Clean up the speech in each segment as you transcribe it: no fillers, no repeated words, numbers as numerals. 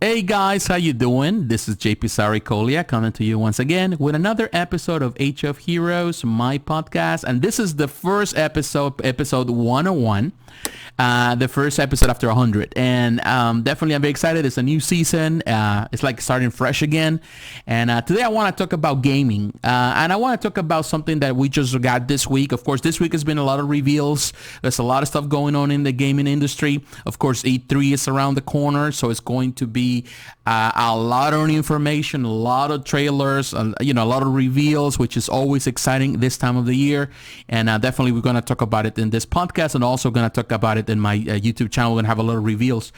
Hey guys, how you doing? This is JP Saricolia coming to you once again with another episode of Age of Heroes, my podcast. And this is the first episode 101. The first episode after 100. And definitely I'm very excited. It's a new season. It's like starting fresh again. And today I want to talk about gaming. And I want to talk about something that we just got this week. Of course, this week has been a lot of reveals. There's a lot of stuff going on in the gaming industry. Of course, E3 is around the corner. So it's going to be a lot of information, a lot of trailers, a lot of reveals, which is always exciting this time of the year. And definitely we're going to talk about it in this podcast and also going to talk about it in my YouTube channel. We're going to have a lot of reveals.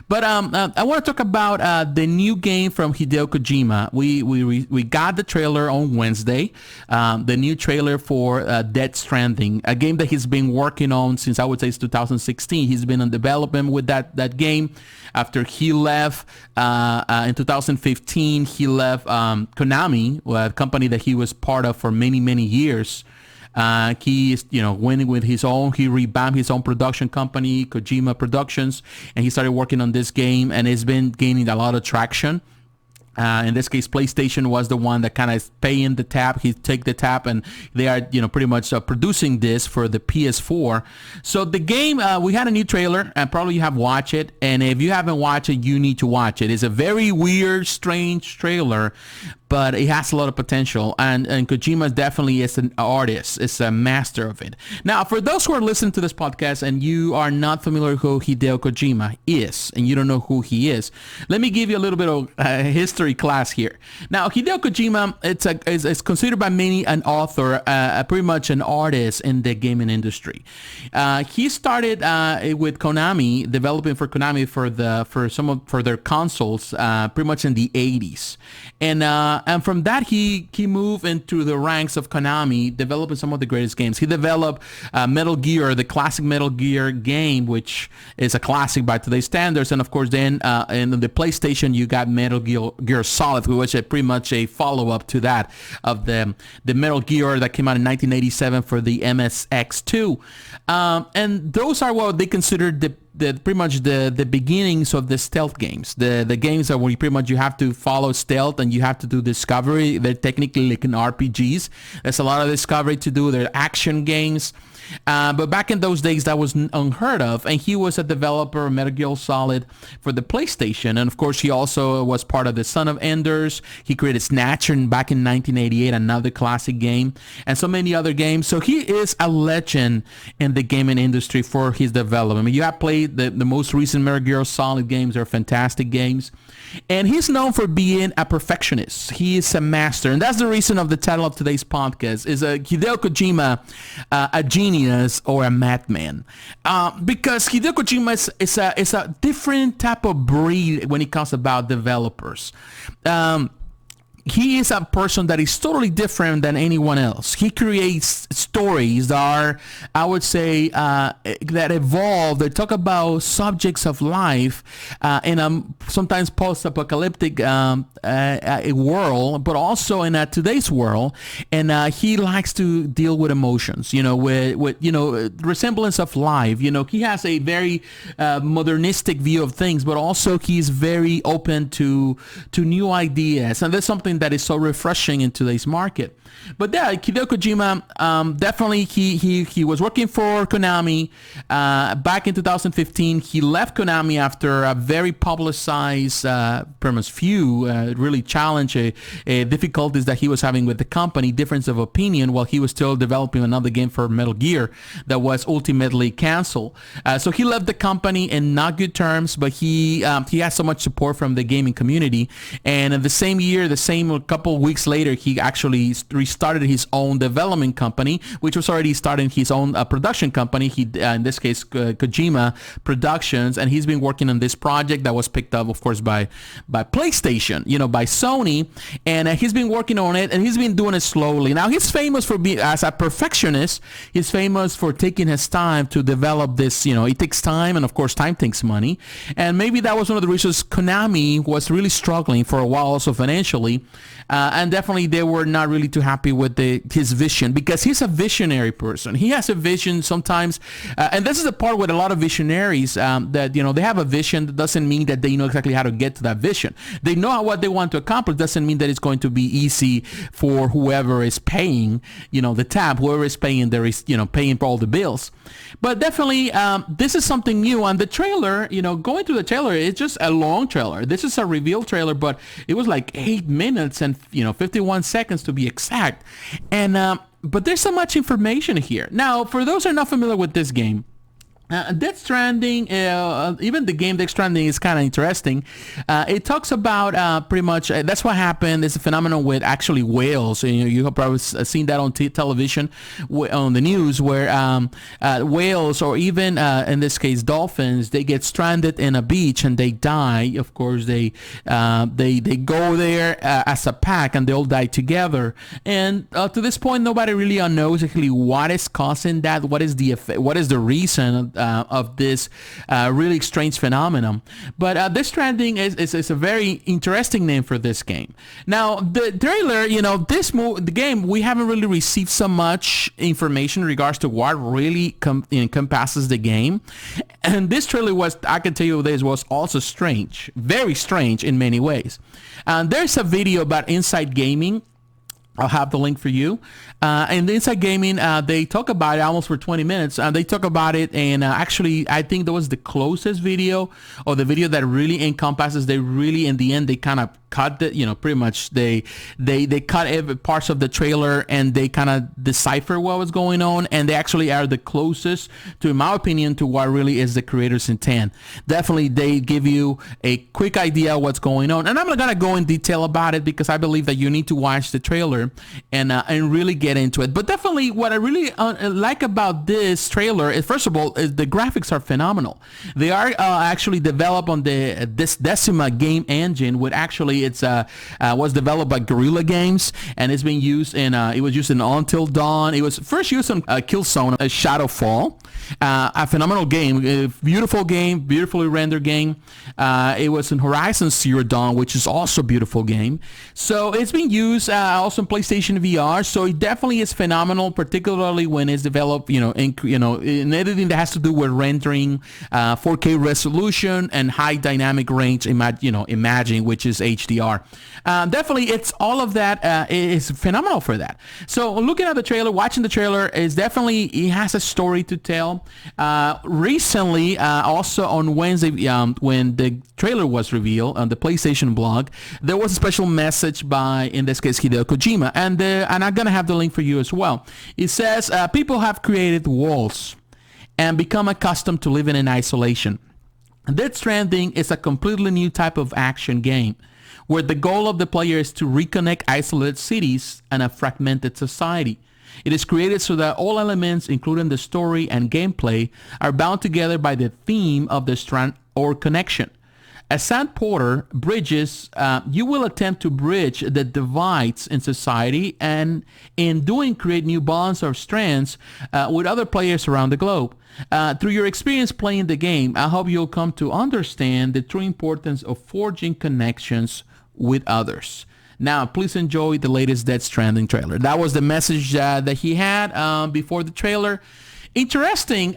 But I want to talk about the new game from Hideo Kojima. We got the trailer on Wednesday, the new trailer for Death Stranding, a game that he's been working on since I would say it's 2016. He's been in development with that game. After he left in 2015, he left Konami, a company that he was part of for many, many years. He is, went with his own, he revamped his own production company, Kojima Productions, and he started working on this game, and it's been gaining a lot of traction. In this case, PlayStation was the one that kind of paying the tab. He take the tab, and they are, pretty much producing this for the PS4. So the game, we had a new trailer, and probably you have watched it. And if you haven't watched it, you need to watch it. It's a very weird, strange trailer, but it has a lot of potential. And Kojima definitely is an artist. It's a master of it. Now, for those who are listening to this podcast and you are not familiar with who Hideo Kojima is, and you don't know who he is, let me give you a little bit of history class here. Now, Hideo Kojima, it's considered by many an author, pretty much an artist in the gaming industry. He started with Konami, developing for Konami for their consoles, pretty much in the 80s. And from that, he moved into the ranks of Konami, developing some of the greatest games. He developed Metal Gear, the classic Metal Gear game, which is a classic by today's standards. And of course, then in the PlayStation, you got Metal Gear Solid, which is pretty much a follow-up to that of the Metal Gear that came out in 1987 for the MSX2. And those are what they considered the pretty much the beginnings of the stealth games, the games that where you have to follow stealth and you have to do discovery. They're technically like in RPGs. There's a lot of discovery to do. They're action games. But back in those days, that was unheard of. And he was a developer of Metal Gear Solid for the PlayStation. And of course, he also was part of the Son of Enders. He created Snatcher back in 1988, another classic game, and so many other games. So he is a legend in the gaming industry for his development. I mean, you have played the most recent Metal Gear Solid games. Are fantastic games. And he's known for being a perfectionist. He is a master. And that's the reason of the title of today's podcast is Hideo Kojima, a genius or a madman. Because Hideo Kojima is a different type of breed when it comes about developers. He is a person that is totally different than anyone else. He creates stories that are, I would say, that evolve. They talk about subjects of life in a sometimes post-apocalyptic world, but also in today's world. And he likes to deal with emotions, with resemblance of life. He has a very modernistic view of things, but also he's very open to new ideas. And that's something that is so refreshing in today's market. But yeah, Hideo Kojima, definitely he was working for Konami back in 2015. He left Konami after a very publicized premise few really challenge difficulties that he was having with the company, difference of opinion, while he was still developing another game for Metal Gear that was ultimately canceled. So he left the company in not good terms, but he has so much support from the gaming community. And in the same year, a couple weeks later, he actually restarted his own development company, which was already starting his own production company. He, in this case, Kojima Productions, and he's been working on this project that was picked up, of course, by PlayStation, by Sony, and he's been working on it, and he's been doing it slowly. Now, he's famous for being, as a perfectionist, he's famous for taking his time to develop this. It takes time, and of course, time takes money, and maybe that was one of the reasons Konami was really struggling for a while, also financially, And definitely they were not really too happy with his vision, because he's a visionary person. He has a vision sometimes, and this is the part with a lot of visionaries, that they have a vision. That doesn't mean that they know exactly how to get to that vision. They know what they want to accomplish. Doesn't mean that it's going to be easy for whoever is paying the tab, whoever is paying paying for all the bills. But definitely this is something new. On the trailer, going to the trailer, it's just a long trailer. This is a reveal trailer, but it was like 8 minutes and 51 seconds to be exact. And but there's so much information here. Now, for those who are not familiar with this game, Death Stranding, even the game Death Stranding is kind of interesting. It talks about pretty much, that's what happened. It's a phenomenon with actually whales. You have probably seen that on television, on the news, where whales, or even in this case dolphins, they get stranded in a beach and they die. Of course, they go there as a pack and they all die together. And to this point, nobody really knows exactly what is causing that. What is the effect, what is the reason of this really strange phenomenon. But Death Stranding is a very interesting name for this game. Now, the trailer, the game, we haven't really received so much information in regards to what really encompasses the game. And this trailer I can tell you this was also strange, very strange in many ways. There's a video about Inside Gaming. I'll have the link for you. And Inside Gaming, they talk about it almost for 20 minutes. They talk about it, and actually, I think that was the closest video, or the video that really encompasses. They really, in the end, they kind of cut the, pretty much they cut every parts of the trailer, and they kind of decipher what was going on, and they actually are the closest, to, in my opinion, to what really is the creator's intent. Definitely, they give you a quick idea of what's going on, and I'm not gonna go in detail about it, because I believe that you need to watch the trailer and really get into it. But definitely, what I really like about this trailer is, first of all, is the graphics are phenomenal. They are actually developed on this Decima game engine, which actually was developed by Guerrilla Games, and it's been used in it was used in Until Dawn. It was first used in Killzone, Shadowfall, a phenomenal game, a beautiful game, beautifully rendered game. It was in Horizon Zero Dawn, which is also a beautiful game. So it's been used also in PlayStation VR. So it definitely is phenomenal, particularly when it's developed, in anything that has to do with rendering, 4K resolution and high dynamic range, imaging, which is HDR. Definitely, it's all of that is phenomenal for that. So looking at the trailer, watching the trailer, is definitely, it has a story to tell. Recently, also on Wednesday, when the trailer was revealed on the PlayStation blog, there was a special message by, in this case, Hideo Kojima, and I'm gonna have the link for you as well. It says, people have created walls and become accustomed to living in isolation. Death Stranding is a completely new type of action game, where the goal of the player is to reconnect isolated cities and a fragmented society. It is created so that all elements, including the story and gameplay, are bound together by the theme of the strand or connection. As Sand Porter bridges, you will attempt to bridge the divides in society, and in doing create new bonds or strands with other players around the globe. Through your experience playing the game, I hope you'll come to understand the true importance of forging connections with others. Now, please enjoy the latest Death Stranding trailer. That was the message that he had before the trailer. Interesting.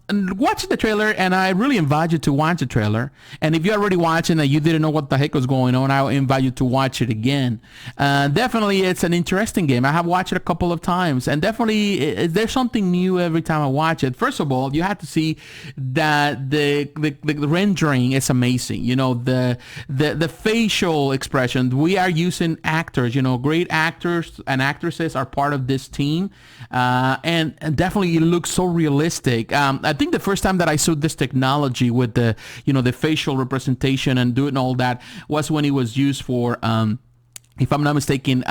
Watch the trailer, and I really invite you to watch the trailer. And if you're already watching and you didn't know what the heck was going on, I invite you to watch it again. Definitely, it's an interesting game. I have watched it a couple of times, and definitely there's something new every time I watch it. First of all, you have to see that the rendering is amazing. The facial expression. We are using actors. Great actors and actresses are part of this team, and definitely it looks so realistic. I think the first time that I saw this technology with the facial representation and doing all that was when it was used for, if I'm not mistaken,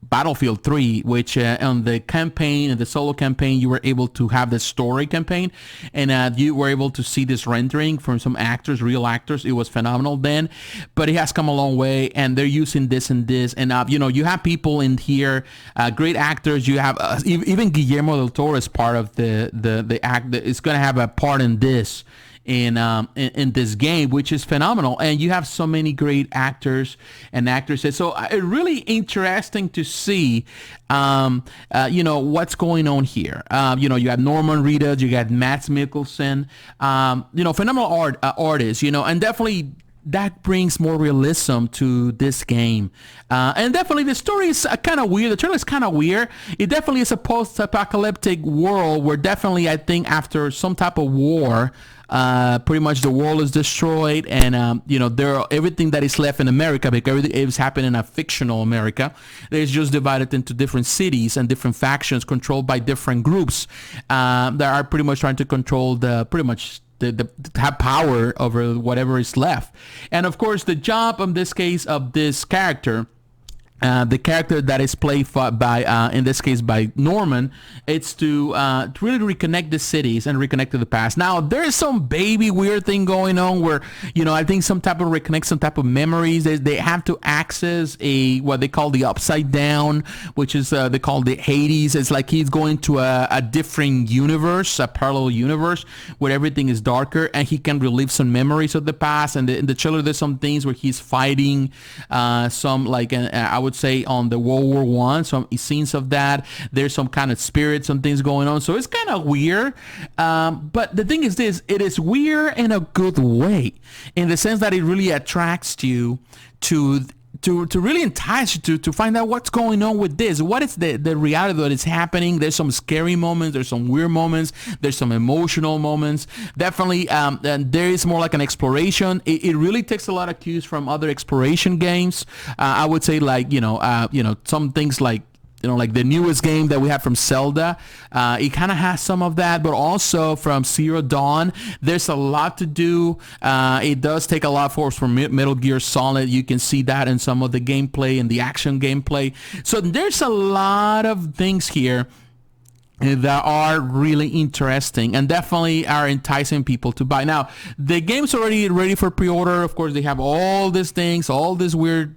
Battlefield 3, which on the campaign, and the solo campaign, you were able to have the story campaign, and you were able to see this rendering from some actors, real actors. It was phenomenal then, but it has come a long way, and they're using this and this, and you have people in here, great actors. You have even Guillermo del Toro is part of the act. Is going to have a part in this. in this game, which is phenomenal. And you have so many great actors and actresses. So it's really interesting to see, what's going on here. You have Norman Reedus, you got Mads Mikkelsen, phenomenal artists, and definitely that brings more realism to this game. And definitely the story is kind of weird. The trailer is kind of weird. It definitely is a post-apocalyptic world where definitely, I think, after some type of war, pretty much the world is destroyed, and everything that is left in America, because everything is happening in a fictional America, it's just divided into different cities and different factions controlled by different groups that are pretty much trying to control the have power over whatever is left. And of course, the job in this case of this character, the character that is played by, in this case, by Norman, it's to really reconnect the cities and reconnect to the past. Now, there is some baby weird thing going on where, I think some type of memories. They have to access what they call the upside down, which is they call the Hades. It's like he's going to a different universe, a parallel universe where everything is darker, and he can relive some memories of the past. And in the trailer, there's some things where he's fighting some, like, I would say, on the World War One, some scenes of that. There's some kind of spirits, some things going on, so it's kind of weird. But the thing is this: it is weird in a good way, in the sense that it really attracts you to really entice you to find out what's going on with this. What is the reality that is happening? There's some scary moments, there's some weird moments, there's some emotional moments. Definitely, and there is more like an exploration. It really takes a lot of cues from other exploration games. I would say, like, some things like, like the newest game that we have from Zelda, it kind of has some of that, but also from Zero Dawn, there's a lot to do. It does take a lot of force from Metal Gear Solid. You can see that in some of the gameplay and the action gameplay. So there's a lot of things here that are really interesting and definitely are enticing people to buy. Now, the game's already ready for pre-order. Of course, they have all these things, all this weird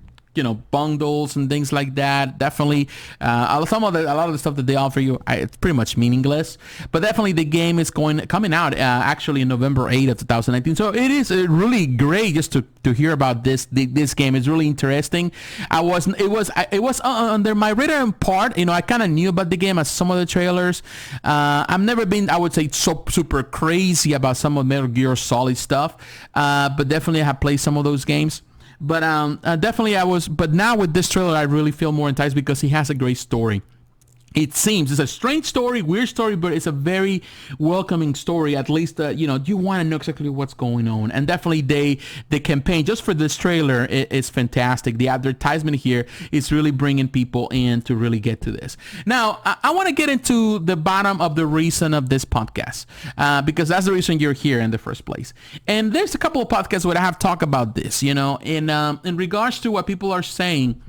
bundles and things like that. Definitely, a lot of the stuff that they offer you, it's pretty much meaningless. But definitely, the game is coming out actually in November 8th of 2019. So it is really great just to hear about this game. It's really interesting. It was under my radar in part. I kind of knew about the game as some of the trailers. I've never been, I would say, so super crazy about some of Metal Gear Solid stuff. But definitely, I have played some of those games. But definitely but now with this trailer, I really feel more enticed because he has a great story. It seems it's a strange story, weird story, but it's a very welcoming story. At least, you want to know exactly what's going on. And definitely the campaign just for this trailer is fantastic. The advertisement here is really bringing people in to really get to this. Now, I want to get into the bottom of the reason of this podcast, because that's the reason you're here in the first place. And there's a couple of podcasts where I have talked about this, in regards to what people are saying,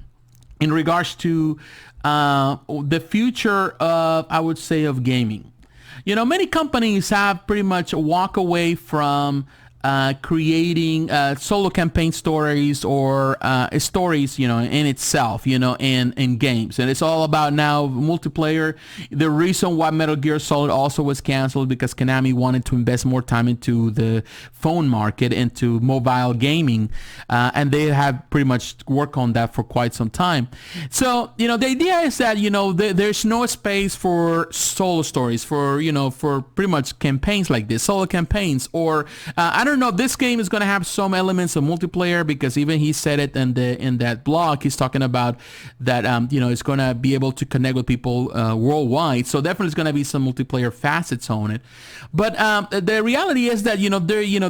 in regards to the future of, I would say, of gaming. Many companies have pretty much walked away from creating solo campaign stories or stories, in itself, in games. And it's all about now multiplayer. The reason why Metal Gear Solid also was canceled because Konami wanted to invest more time into the phone market, into mobile gaming, and they have pretty much worked on that for quite some time. So, the idea is that, there's no space for solo stories, for pretty much campaigns like this, solo campaigns, or I don't know, this game is going to have some elements of multiplayer, because even he said it in that blog. He's talking about that it's going to be able to connect with people worldwide, so definitely it's going to be some multiplayer facets on it. But the reality is that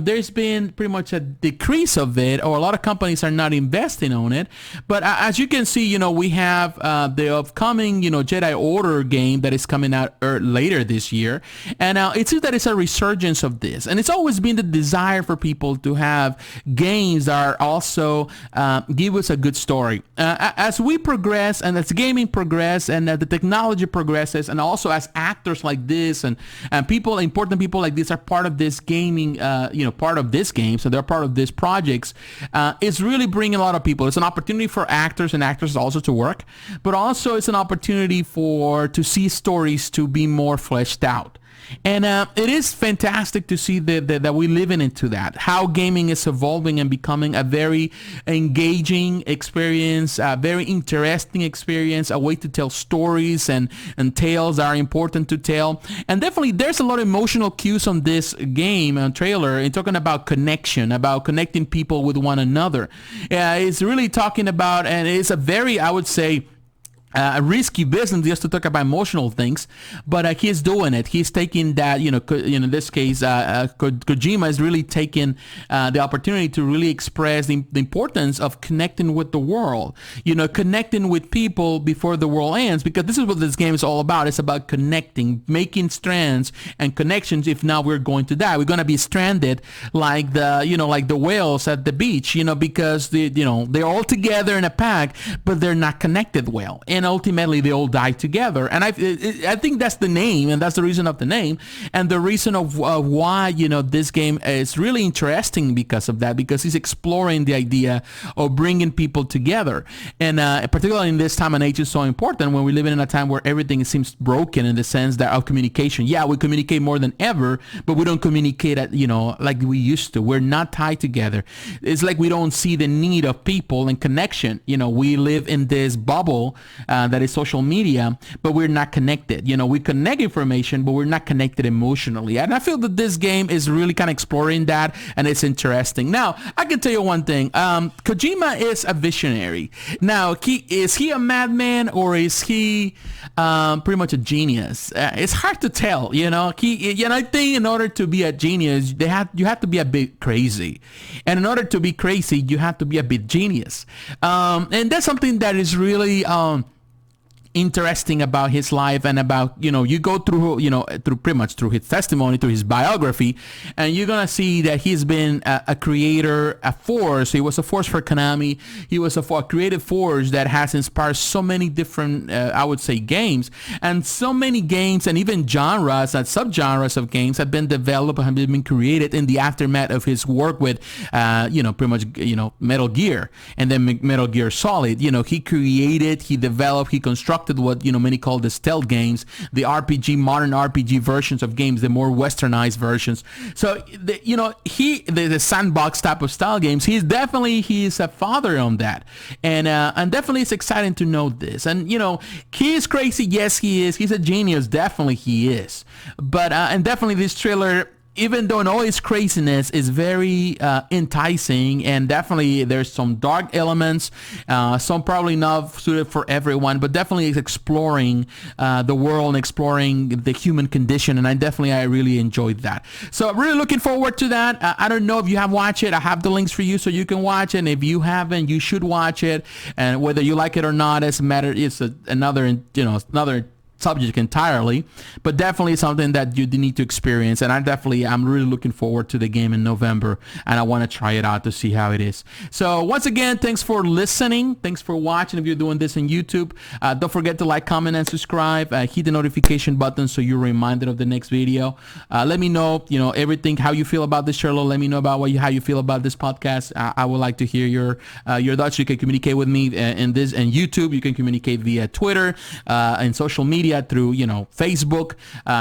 there's been pretty much a decrease of it, or a lot of companies are not investing on it. But as you can see, we have the upcoming Jedi Order game that is coming out later this year, and it seems that it's a resurgence of this, and it's always been the desire for people to have games that are also give us a good story. As we progress, and as gaming progress, and the technology progresses, and also as actors like this and important people like this are part of this gaming, part of this game, so they're part of this projects, it's really bringing a lot of people. It's an opportunity for actors and actresses also to work, but also it's an opportunity to see stories to be more fleshed out. And it is fantastic to see that we live into that, how gaming is evolving and becoming a very engaging experience, a very interesting experience, a way to tell stories and tales that are important to tell. And definitely there's a lot of emotional cues on this game and trailer and talking about connection, about connecting people with one another. It's really talking about, and it's a very, I would say, a risky business just to talk about emotional things, but he's doing it. He's taking that, in this case, Kojima is really taking the opportunity to really express the importance of connecting with the world, connecting with people before the world ends, because this is what this game is all about. It's about connecting, making strands and connections. If not, we're going to die. We're going to be stranded like the whales at the beach, because they're all together in a pack, but they're not connected well. And ultimately they all die together, and I think that's the name, and that's the reason of the name, and the reason of why this game is really interesting because of that, because he's exploring the idea of bringing people together, and particularly in this time and age is so important when we live in a time where everything seems broken in the sense that of communication. Yeah, we communicate more than ever, but we don't communicate at like we used to. We're not tied together. It's like we don't see the need of people and connection. We live in this bubble that is social media, but we're not connected. We connect information, but we're not connected emotionally. And I feel that this game is really kind of exploring that, and it's interesting. Now, I can tell you one thing. Kojima is a visionary. Now, is he a madman, or is he pretty much a genius? It's hard to tell. I think in order to be a genius, you have to be a bit crazy, and in order to be crazy, you have to be a bit genius. And that's something that is really interesting about his life, and about you go through through pretty much through his testimony, through his biography, and you're gonna see that he's been a creator, a force. He was a force for Konami. He was a creative force that has inspired so many different I would say games, and so many games and even genres and subgenres of games have been developed and have been created in the aftermath of his work with pretty much Metal Gear, and then Metal Gear Solid. He created, he developed, he constructed what many call the stealth games, the RPG, modern RPG versions of games, the more westernized versions. So the sandbox type of style games, he's a father on that, and definitely it's exciting to know this. And he is crazy, yes he is. He's a genius, definitely he is. But and definitely this trailer, even though in all its craziness, is very enticing, and definitely there's some dark elements, some probably not suited for everyone, but definitely it's exploring the world and exploring the human condition, and I really enjoyed that. So I'm really looking forward to that. I don't know if you have watched it. I have the links for you so you can watch it, and if you haven't, you should watch it, and whether you like it or not, it's another subject entirely, but definitely something that you need to experience. And I'm really looking forward to the game in November, and I want to try it out to see how it is. So once again, thanks for listening, thanks for watching. If you're doing this on YouTube, don't forget to like, comment, and subscribe. Hit the notification button so you're reminded of the next video. Let me know everything, how you feel about this trailer. Let me know about how you feel about this podcast. I would like to hear your thoughts. You can communicate with me in YouTube. You can communicate via Twitter and social media, through Facebook.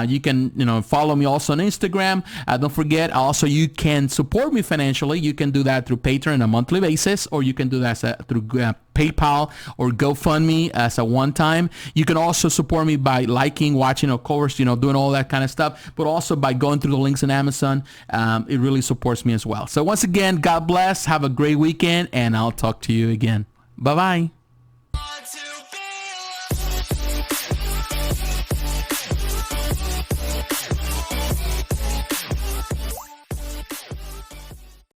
You can follow me also on Instagram. Don't forget also, you can support me financially. You can do that through Patreon on a monthly basis, or you can do that through PayPal or GoFundMe as a one-time. You can also support me by liking, watching, of course, doing all that kind of stuff, but also by going through the links on Amazon. It really supports me as well. So once again, God bless, have a great weekend, and I'll talk to you again. Bye-bye.